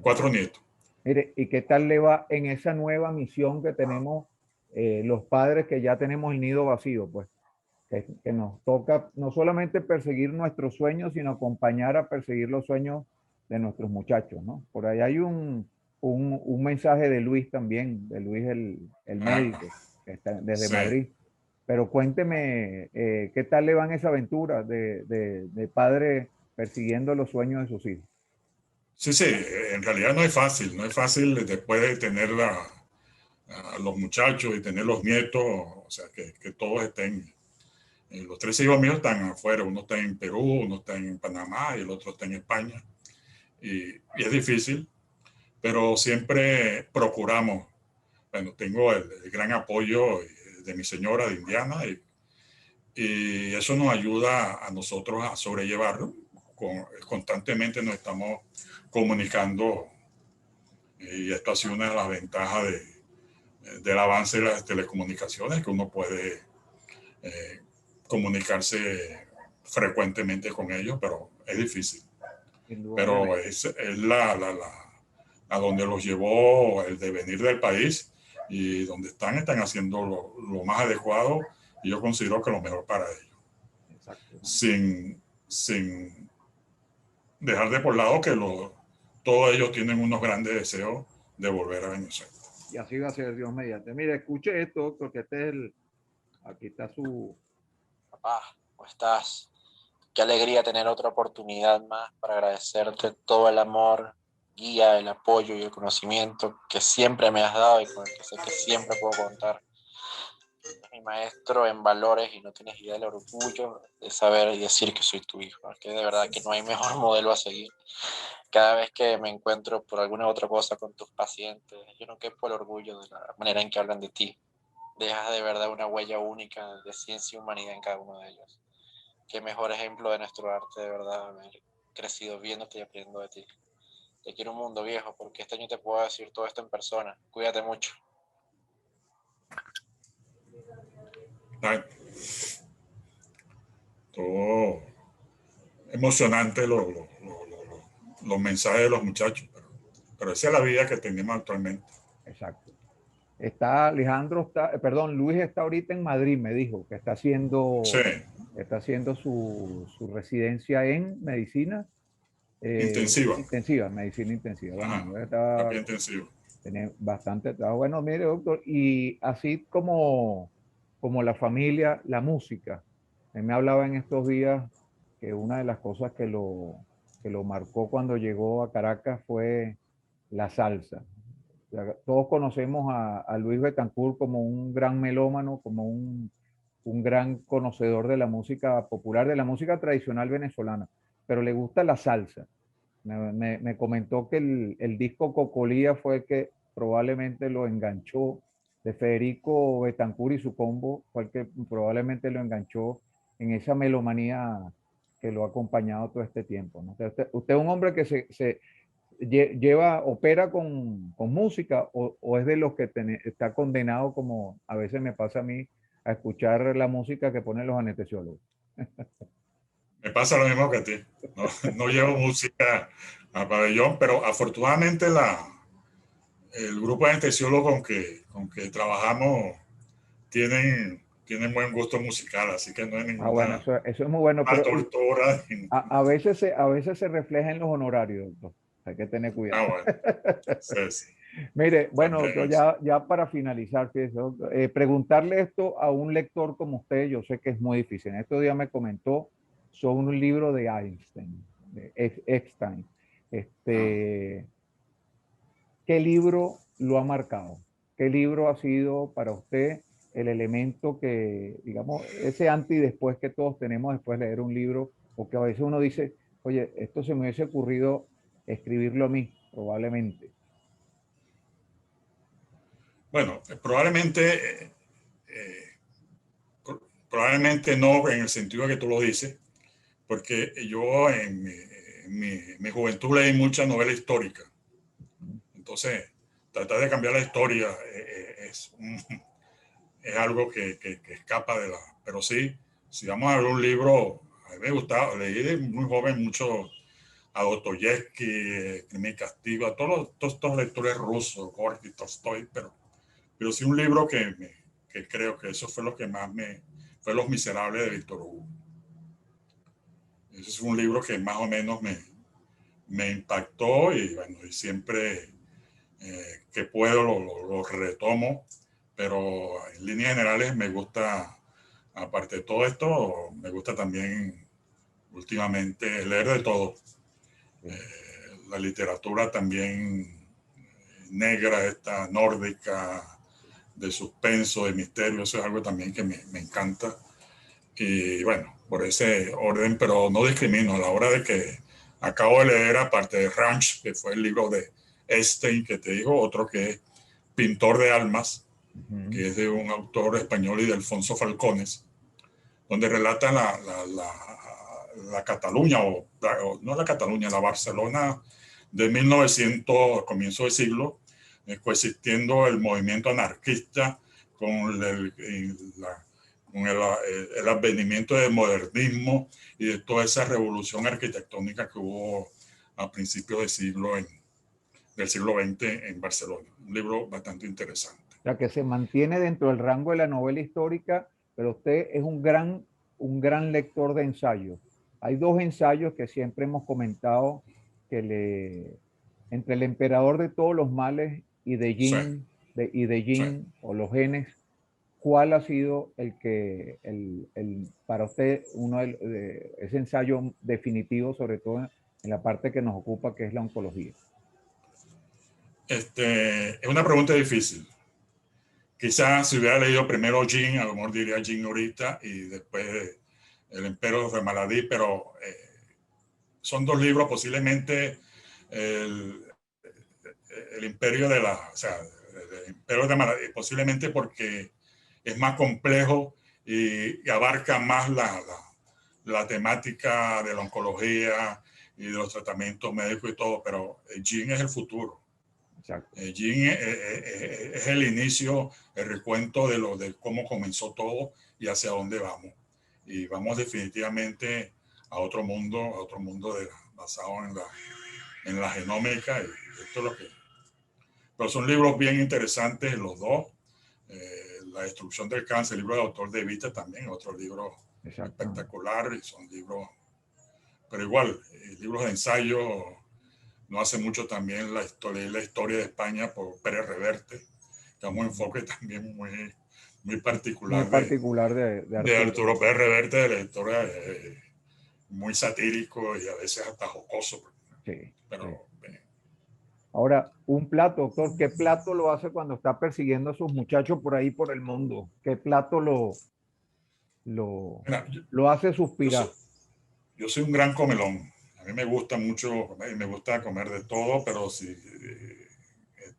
4 nietos. Mire, ¿y qué tal le va en esa nueva misión que tenemos los padres que ya tenemos el nido vacío? Pues que nos toca no solamente perseguir nuestros sueños, sino acompañar a perseguir los sueños de nuestros muchachos, ¿no? Por ahí hay un mensaje de Luis también, de Luis el médico, que está desde Sí. Madrid. Pero cuénteme, ¿qué tal le va en esa aventura de padre persiguiendo los sueños de sus hijos? Sí, sí, en realidad no es fácil después de tener a los muchachos y tener los nietos, o sea, que todos estén. Los 3 hijos míos están afuera, uno está en Perú, uno está en Panamá y el otro está en España. Y es difícil, pero siempre procuramos. Bueno, tengo el gran apoyo de mi señora de Indiana y eso nos ayuda a nosotros a sobrellevarlo. Constantemente nos estamos comunicando y esto ha sido una de las ventajas del avance de las telecomunicaciones, que uno puede comunicarse frecuentemente con ellos, pero es difícil. Pero es a donde los llevó el devenir del país y donde están haciendo lo más adecuado y yo considero que lo mejor para ellos. Exacto. Sin dejar de por lado que todos ellos tienen unos grandes deseos de volver a Venezuela. Y así va a ser, Dios mediante. Mire, escuche esto, doctor, que aquí está su... Papá, ¿cómo estás? Qué alegría tener otra oportunidad más para agradecerte todo el amor, guía, el apoyo y el conocimiento que siempre me has dado y con el que sé que siempre puedo contar. Eres mi maestro en valores y no tienes idea del orgullo de saber y decir que soy tu hijo. Es que de verdad que no hay mejor modelo a seguir. Cada vez que me encuentro por alguna otra cosa con tus pacientes, yo no quepo el orgullo de la manera en que hablan de ti. Dejas de verdad una huella única de ciencia y humanidad en cada uno de ellos. Qué mejor ejemplo de nuestro arte, de verdad, haber crecido viéndote y aprendiendo de ti. Te quiero un mundo, viejo, porque este año te puedo decir todo esto en persona. Cuídate mucho. Todo emocionante los mensajes de los muchachos, pero esa es la vida que tenemos actualmente. Exacto. Está Alejandro, perdón, Luis está ahorita en Madrid, me dijo, que está haciendo, Sí. está haciendo su residencia en medicina Intensiva. Medicina intensiva. Ajá, Bueno, está, intensivo. tiene bastante trabajo. Bueno, mire, doctor, y así como la familia, la música. Él me hablaba en estos días que una de las cosas que lo marcó cuando llegó a Caracas fue la salsa. O sea, todos conocemos a Luis Betancourt como un gran melómano, como un gran conocedor de la música popular, de la música tradicional venezolana, pero le gusta la salsa. Me comentó que el disco Cocolía fue el que probablemente lo enganchó, de Federico Betancourt y su combo, fue el que probablemente lo enganchó en esa melomanía que lo ha acompañado todo este tiempo, ¿no? Usted es un hombre que opera con música o es de los que está condenado, como a veces me pasa a mí, a escuchar la música que ponen los anestesiólogos. Me pasa lo mismo que a ti. No llevo música a pabellón, pero afortunadamente el grupo de anestesiólogos con que trabajamos tienen buen gusto musical, así que no hay ninguna Bueno, eso es muy bueno, pero tortura. a veces se refleja en los honorarios, doctor. Hay que tener cuidado. Bueno. Sí, sí. Mire, bueno, También doctor, ya para finalizar, fíjese, doctor, preguntarle esto a un lector como usted, yo sé que es muy difícil. En estos días me comentó sobre un libro de Einstein, de Einstein. ¿Qué libro lo ha marcado? ¿Qué libro ha sido para usted el elemento que, digamos, ese antes y después que todos tenemos después de leer un libro, o que a veces uno dice, oye, esto se me hubiese ocurrido escribirlo a mí, probablemente. Bueno, probablemente no en el sentido que tú lo dices, porque yo en mi juventud leí mucha novela histórica. Entonces, tratar de cambiar la historia es algo que escapa de la... Pero sí, si vamos a ver un libro, a mí me gustaba, leí de muy joven mucho a Dostoyevsky, Crimen y Castigo, a todos estos lectores rusos, Gorky, Tolstoy, pero sí un libro que creo que eso fue lo que más fue Los Miserables de Víctor Hugo. Ese es un libro que más o menos me impactó y bueno, y siempre que puedo lo retomo, pero en líneas generales me gusta, aparte de todo esto, me gusta también últimamente leer de todo. La literatura también negra, esta nórdica, de suspenso, de misterio, eso es algo también que me encanta. Y bueno, por ese orden, pero no discrimino a la hora de que acabo de leer, aparte de Ranch, que fue el libro de Stein, que te digo, otro que es Pintor de Almas, que es de un autor español y de Alfonso Falcones, donde relata la Cataluña, o no la Cataluña, la Barcelona de 1900, comienzo del siglo, coexistiendo el movimiento anarquista con con el advenimiento del modernismo y de toda esa revolución arquitectónica que hubo a principios del siglo XX en Barcelona. Un libro bastante interesante. O sea, que se mantiene dentro del rango de la novela histórica, pero usted es un gran lector de ensayos. Hay dos ensayos que siempre hemos comentado entre el emperador de todos los males y de Sí, Jin sí. o los genes, ¿cuál ha sido para usted ese ensayo definitivo, sobre todo en la parte que nos ocupa, que es la oncología? Es una pregunta difícil. Quizás si hubiera leído primero Jin, a lo mejor diría Jin ahorita y después El Emperador de Maladí, pero son dos libros, posiblemente el, el Imperio de o sea, el Imperio de Maladí, posiblemente porque es más complejo y abarca más la temática de la oncología y de los tratamientos médicos y todo, pero Jin es el futuro. Jin es el inicio, el recuento de cómo comenzó todo y hacia dónde vamos. Y vamos definitivamente a otro mundo basado en la genómica. Y esto es lo que... Pero son libros bien interesantes los dos. La destrucción del cáncer, el libro del autor de Vita también, otro libro espectacular. Y son libros, pero igual, libros de ensayo. No hace mucho también la historia de España por Pérez Reverte, que es un enfoque también muy particular, muy particular de Arturo Pérez Reverte, de la historia, muy satírico y a veces hasta jocoso. Sí, pero, sí. Ahora, un plato, doctor, ¿qué plato lo hace cuando está persiguiendo a sus muchachos por ahí por el mundo? ¿Qué plato mira, lo hace suspirar? Yo soy un gran comelón. A mí me gusta mucho, me gusta comer de todo, pero si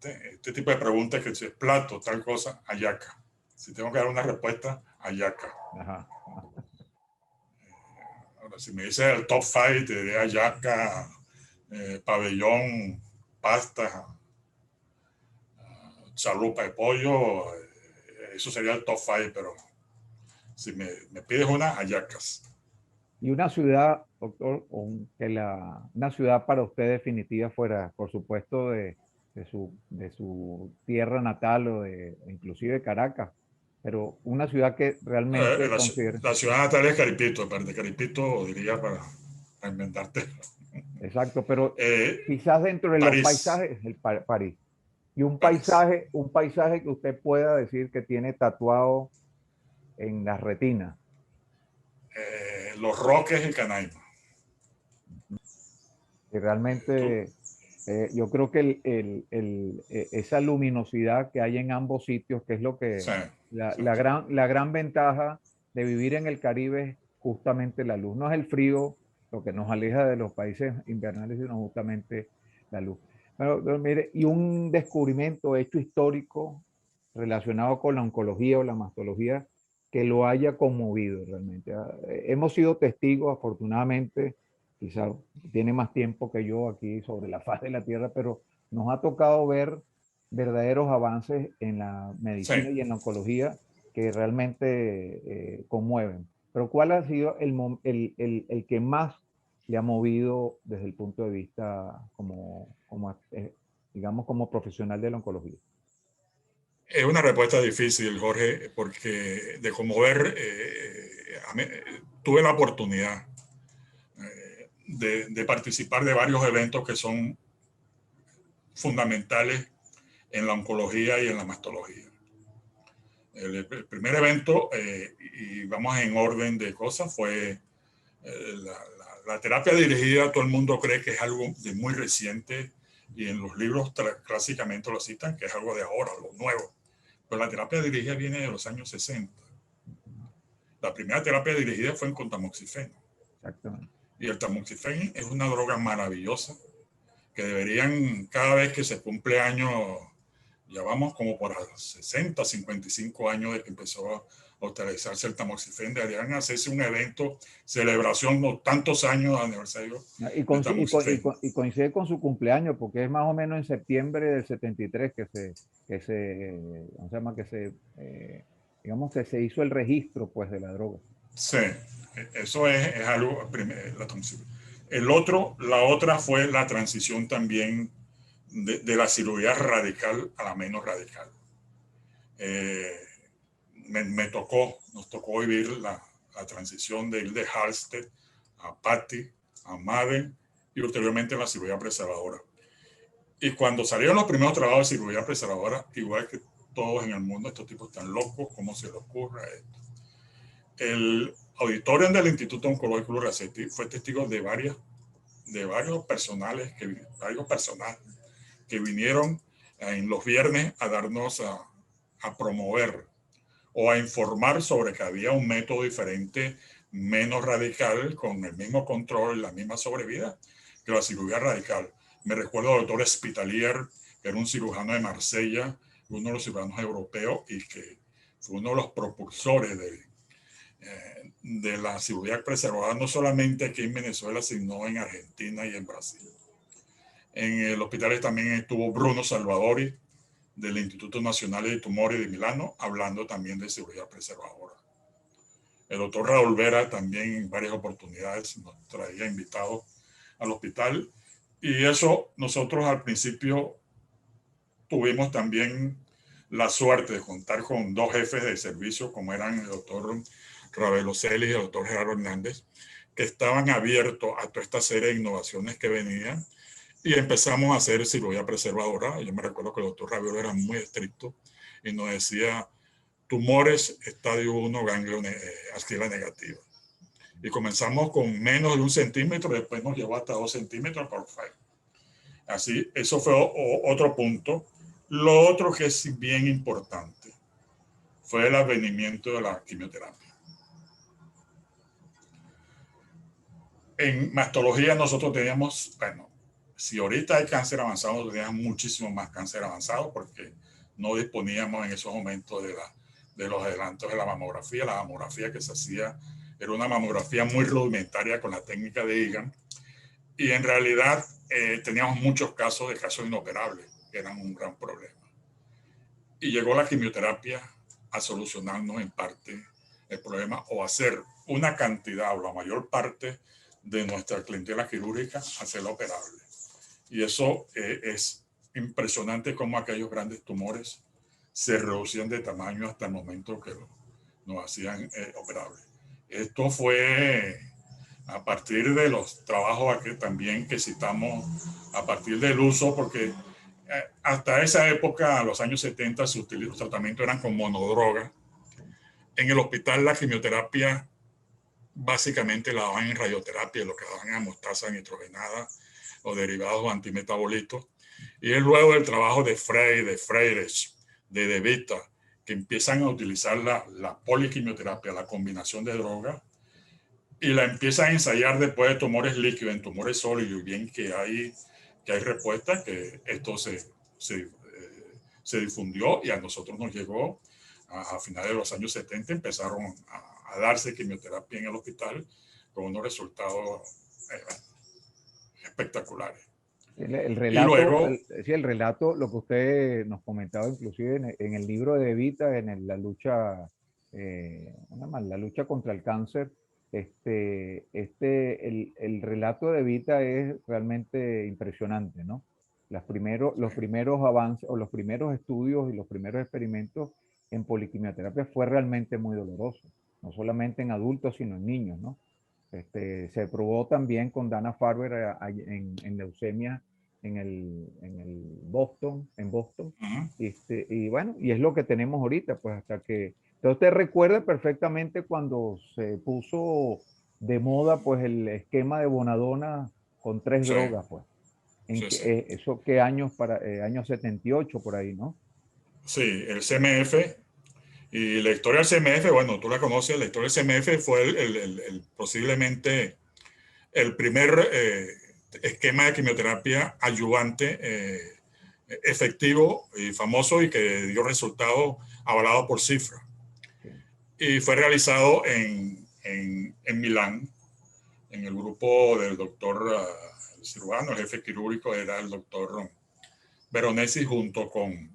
este tipo de preguntas, que si es plato, tal cosa, hallaca. Si tengo que dar una respuesta, hallaca. Ajá. Ahora, si me dice el top 5, te diría hallaca, pabellón, pasta, chalupa de pollo, eso sería el top 5, pero si me pides una, hallacas. Y una ciudad, doctor, una ciudad para usted definitiva fuera, por supuesto, de su tierra natal inclusive de Caracas, pero una ciudad que realmente considere. La ciudad natal es Caripito, aparte de Caripito, diría para inventarte. Exacto, pero quizás dentro de París. los paisajes, París. Y París. un paisaje que usted pueda decir que tiene tatuado en la retina. Los Roques y Canaima. Y realmente Yo creo que esa luminosidad que hay en ambos sitios, que es lo que Sí, la gran ventaja de vivir en el Caribe es justamente la luz. No es el frío lo que nos aleja de los países invernales, sino justamente la luz. Pero mire, y un descubrimiento hecho histórico relacionado con la oncología o la mastología que lo haya conmovido realmente. Hemos sido testigos, afortunadamente, quizá tiene más tiempo que yo aquí sobre la faz de la Tierra, pero nos ha tocado ver verdaderos avances en la sí. medicina y en la oncología que realmente conmueven. Pero ¿cuál ha sido el que más le ha movido desde el punto de vista digamos, como profesional de la oncología? Es una respuesta difícil, Jorge, porque de conmover, tuve la oportunidad de participar de varios eventos que son fundamentales en la oncología y en la mastología. El primer evento, y vamos en orden de cosas, fue la terapia dirigida. Todo el mundo cree que es algo de muy reciente y en los libros clásicamente lo citan, que es algo de ahora, lo nuevo. Pero la terapia dirigida viene de los años 60. La primera terapia dirigida fue con tamoxifeno. Exactamente. Y el tamoxifeno es una droga maravillosa que deberían, cada vez que se cumple año, ya vamos como por 60, 55 años de que empezó a utilizarse el tamoxifeno, deberían hacerse un evento, celebración, no tantos años de aniversario Y, del tamoxifeno. y coincide con su cumpleaños, porque es más o menos en septiembre del 73 ¿cómo se llama? Digamos que se hizo el registro, pues, de la droga. Sí, eso es algo, la transición. La otra fue la transición también de la cirugía radical a la menos radical. Nos tocó vivir la transición de ir de Halsted a Patty, a Madden y ulteriormente la cirugía preservadora. Y cuando salieron los primeros trabajos de cirugía preservadora, igual que todos en el mundo, estos tipos están locos, ¿cómo se les ocurre esto? El auditorio del Instituto Oncológico Luraceti fue testigo de varios personajes que vinieron en los viernes a darnos a promover o a informar sobre que había un método diferente, menos radical, con el mismo control, la misma sobrevida que la cirugía radical. Me recuerdo al doctor Spitalier, que era un cirujano de Marsella, uno de los cirujanos europeos y que fue uno de los propulsores de la cirugía preservada, no solamente aquí en Venezuela, sino en Argentina y en Brasil. En el hospital también estuvo Bruno Salvadori, del Instituto Nacional de Tumores de Milano, hablando también de cirugía preservadora. El doctor Raúl Vera también en varias oportunidades nos traía invitados al hospital. Y eso nosotros al principio tuvimos también la suerte de contar con dos jefes de servicio, como eran el doctor Ravelo Celis y el doctor Gerardo Hernández, que estaban abiertos a toda esta serie de innovaciones que venían. Y empezamos a hacer cirugía preservadora. Yo me recuerdo que el doctor Ravelo era muy estricto y nos decía tumores estadio 1, ganglio axila negativa. Y comenzamos con menos de 1 centímetro, después nos llevó hasta 2 centímetros por favor. Así, eso fue otro punto. Lo otro que es bien importante fue el advenimiento de la quimioterapia. En mastología nosotros teníamos, bueno, si ahorita hay cáncer avanzado, nosotros teníamos muchísimo más cáncer avanzado porque no disponíamos en esos momentos de los adelantos de la mamografía. La mamografía que se hacía era una mamografía muy rudimentaria con la técnica de Egan. Y en realidad teníamos muchos casos inoperables, que eran un gran problema. Y llegó la quimioterapia a solucionarnos en parte el problema o hacer una cantidad o la mayor parte de nuestra clientela quirúrgica hacerla operable. Y eso es impresionante cómo aquellos grandes tumores se reducían de tamaño hasta el momento que nos hacían operables. Esto fue a partir de los trabajos aquí también que citamos, a partir del uso, porque hasta esa época, a los años 70, los tratamientos eran con monodroga. En el hospital la quimioterapia básicamente la daban en radioterapia, lo que daban en mostaza nitrogenada o derivados antimetabolitos. Y es luego del trabajo de Frey, de Freires, de De Vita, que empiezan a utilizar la poliquimioterapia, la combinación de drogas, y la empiezan a ensayar después de tumores líquidos, en tumores sólidos, y bien que hay respuesta, que esto se difundió y a nosotros nos llegó a finales de los años 70, empezaron a darse quimioterapia en el hospital con unos resultados especteculares. El relato, y luego, el relato, lo que usted nos comentaba inclusive en el libro de Evita, la lucha contra el cáncer, el relato de Evita es realmente impresionante, ¿no? Los primeros avances o los primeros estudios y los primeros experimentos en poliquimioterapia fue realmente muy doloroso, no solamente en adultos, sino en niños, ¿no? Se probó también con Dana-Farber en leucemia en Boston. Y bueno, y es lo que tenemos ahorita, pues hasta que... Entonces usted recuerda perfectamente cuando se puso de moda pues el esquema de Bonadona con 3 drogas, pues. ¿Eso qué años? Años 78 por ahí, ¿no? Sí, el CMF. Y la historia del CMF, bueno, tú la conoces, la historia del CMF fue posiblemente el primer esquema de quimioterapia adyuvante efectivo y famoso y que dio resultados avalados por cifras. Y fue realizado en Milán, en el grupo del doctor cirujano, el jefe quirúrgico era el doctor Veronesi junto con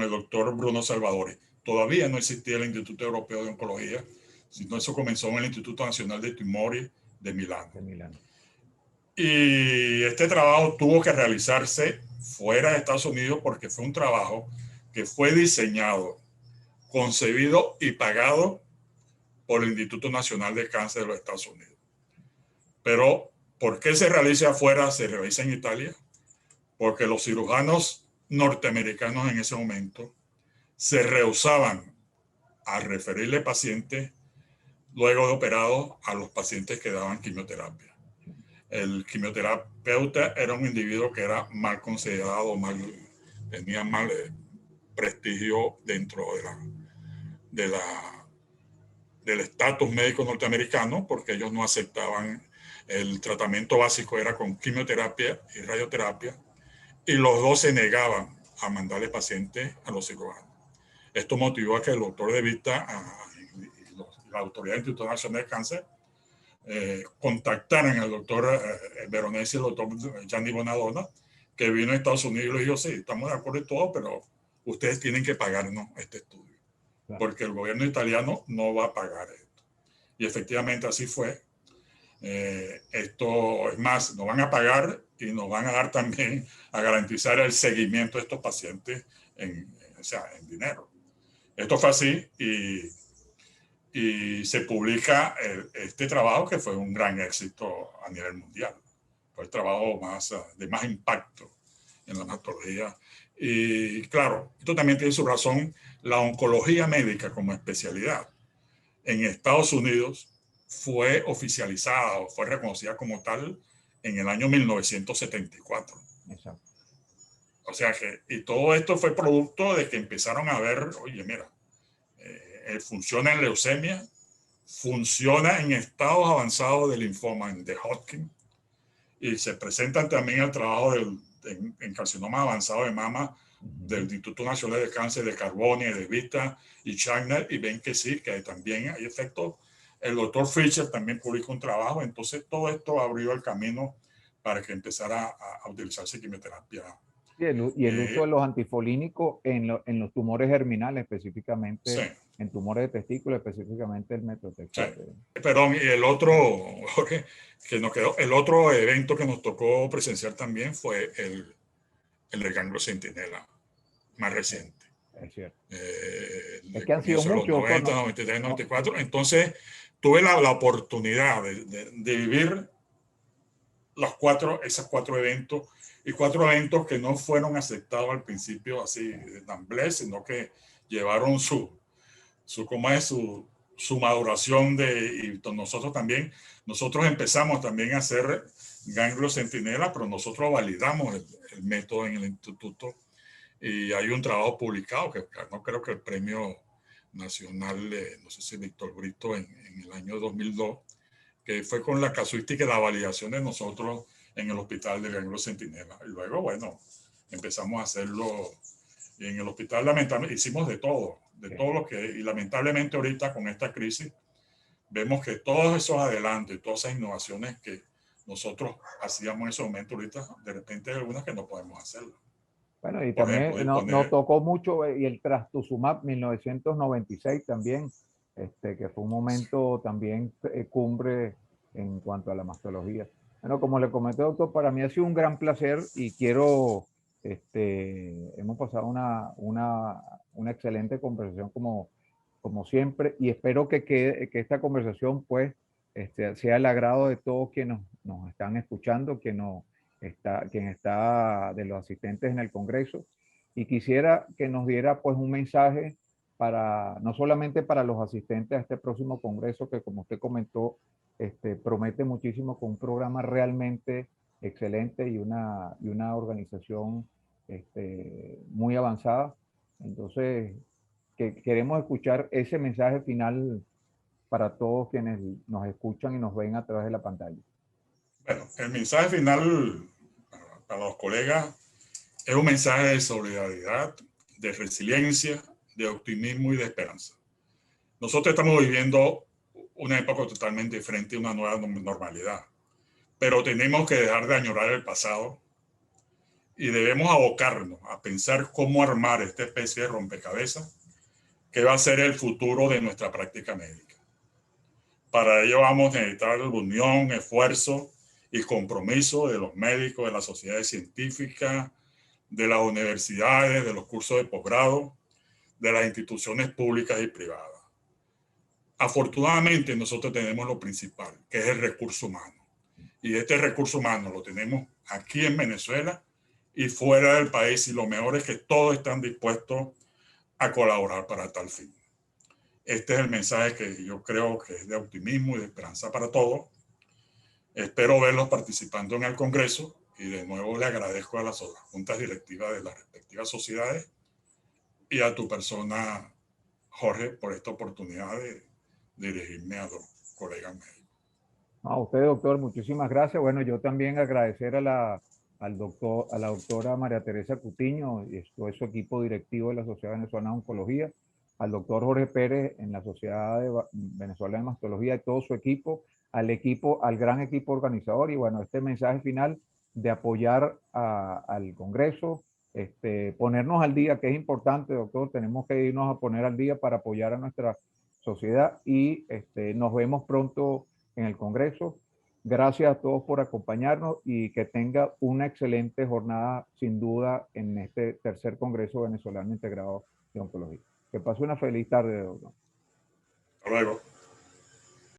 el doctor Bruno Salvadori. Todavía no existía el Instituto Europeo de Oncología, sino eso comenzó en el Instituto Nacional de Tumori de Milán. Y este trabajo tuvo que realizarse fuera de Estados Unidos porque fue un trabajo que fue diseñado, concebido y pagado por el Instituto Nacional de Cáncer de los Estados Unidos. Pero, ¿por qué se realiza afuera? Se realiza en Italia, porque los cirujanos norteamericanos en ese momento se rehusaban a referirle pacientes luego de operados a los pacientes que daban quimioterapia. El quimioterapeuta era un individuo que era mal considerado, tenía mal prestigio dentro del estatus médico norteamericano, porque ellos no aceptaban el tratamiento básico, era con quimioterapia y radioterapia, y los dos se negaban a mandarle pacientes a los cirujanos. Esto motivó a que el doctor De Vita y la Autoridad Internacional de Cáncer contactaran al doctor Veronesi y al doctor Gianni Bonadonna, que vino a Estados Unidos y le dijo, sí, estamos de acuerdo en todo, pero ustedes tienen que pagarnos este estudio, porque el gobierno italiano no va a pagar esto. Y efectivamente así fue. Esto es más, nos van a pagar y nos van a dar también a garantizar el seguimiento de estos pacientes en dinero. Esto fue así y se publica este trabajo que fue un gran éxito a nivel mundial. Fue el trabajo de más impacto en la hematología. Y claro, esto también tiene su razón. La oncología médica como especialidad en Estados Unidos fue oficializada o fue reconocida como tal en el año 1974. Exacto. O sea que, y todo esto fue producto de que empezaron a ver, oye, mira, funciona en leucemia, funciona en estados avanzados de linfoma, de Hodgkin, y se presentan también el trabajo en carcinoma avanzado de mama del Instituto Nacional de Cáncer de Carboni, de Vita y Chagner, y ven que sí, que también hay efectos. El doctor Fischer también publicó un trabajo, entonces todo esto abrió el camino para que empezara a utilizarse quimioterapia. Y el uso de los antifolínicos en los tumores germinales específicamente, sí. En tumores de testículo específicamente el metotrexato. Sí. Perdón, y el otro, Jorge, que nos quedó, el otro evento que nos tocó presenciar también fue el del ganglio centinela más reciente. Es cierto. Es que han sido muchos. 90, 93, 94. Entonces, tuve la oportunidad de vivir esos cuatro eventos, y 4 eventos que no fueron aceptados al principio así de tamblé, sino que llevaron su maduración y nosotros empezamos también a hacer Ganglio Centinela, pero nosotros validamos el método en el instituto y hay un trabajo publicado que no creo que el premio nacional, no sé si Víctor Brito en el año 2002, que fue con la casuística y la validación de nosotros en el hospital de Ganglio Centinela. Y luego, bueno, empezamos a hacerlo y en el hospital. Lamentablemente hicimos de todo lo que, y lamentablemente ahorita con esta crisis vemos que todos esos adelantos y todas esas innovaciones que nosotros hacíamos en ese momento, ahorita de repente hay algunas que no podemos hacerlo. Bueno, y Por también ejemplo, nos tocó mucho, y el Trastuzumab 1996 también, que fue un momento también cumbre en cuanto a la mastología. Bueno, como le comenté, doctor, para mí ha sido un gran placer y quiero, hemos pasado una excelente conversación como siempre, y espero que esta conversación pues sea el agrado de todos quienes nos están escuchando, quien está de los asistentes en el Congreso, y quisiera que nos diera pues un mensaje para, no solamente para los asistentes a este próximo Congreso, que como usted comentó, promete muchísimo con un programa realmente excelente y una organización muy avanzada. Entonces, que queremos escuchar ese mensaje final para todos quienes nos escuchan y nos ven a través de la pantalla. Bueno, el mensaje final para los colegas es un mensaje de solidaridad, de resiliencia, de optimismo y de esperanza. Nosotros estamos viviendo una época totalmente diferente, una nueva normalidad, pero tenemos que dejar de añorar el pasado y debemos abocarnos a pensar cómo armar esta especie de rompecabezas que va a ser el futuro de nuestra práctica médica. Para ello vamos a necesitar la unión, esfuerzo y compromiso de los médicos, de las sociedades científicas, de las universidades, de los cursos de posgrado, de las instituciones públicas y privadas. Afortunadamente nosotros tenemos lo principal, que es el recurso humano. Y este recurso humano lo tenemos aquí en Venezuela y fuera del país, y lo mejor es que todos están dispuestos a colaborar para tal fin. Este es el mensaje que yo creo que es de optimismo y de esperanza para todos. Espero verlos participando en el Congreso y de nuevo le agradezco a las juntas directivas de las respectivas sociedades y a tu persona, Jorge, por esta oportunidad de dirigirme a los colegas médicos. A usted, doctor, muchísimas gracias. Bueno, yo también agradecer a la doctora María Teresa Cutiño y todo su equipo directivo de la Sociedad Venezolana de Oncología, al doctor Jorge Pérez en la Sociedad Venezolana de Mastología y todo su equipo, al gran equipo organizador, y bueno, este mensaje final de apoyar al Congreso, ponernos al día, que es importante, doctor, tenemos que irnos a poner al día para apoyar a nuestra sociedad, y nos vemos pronto en el Congreso. Gracias a todos por acompañarnos y que tenga una excelente jornada, sin duda, en este tercer Congreso Venezolano Integrado de Oncología. Que pase una feliz tarde, doctor. Hasta luego.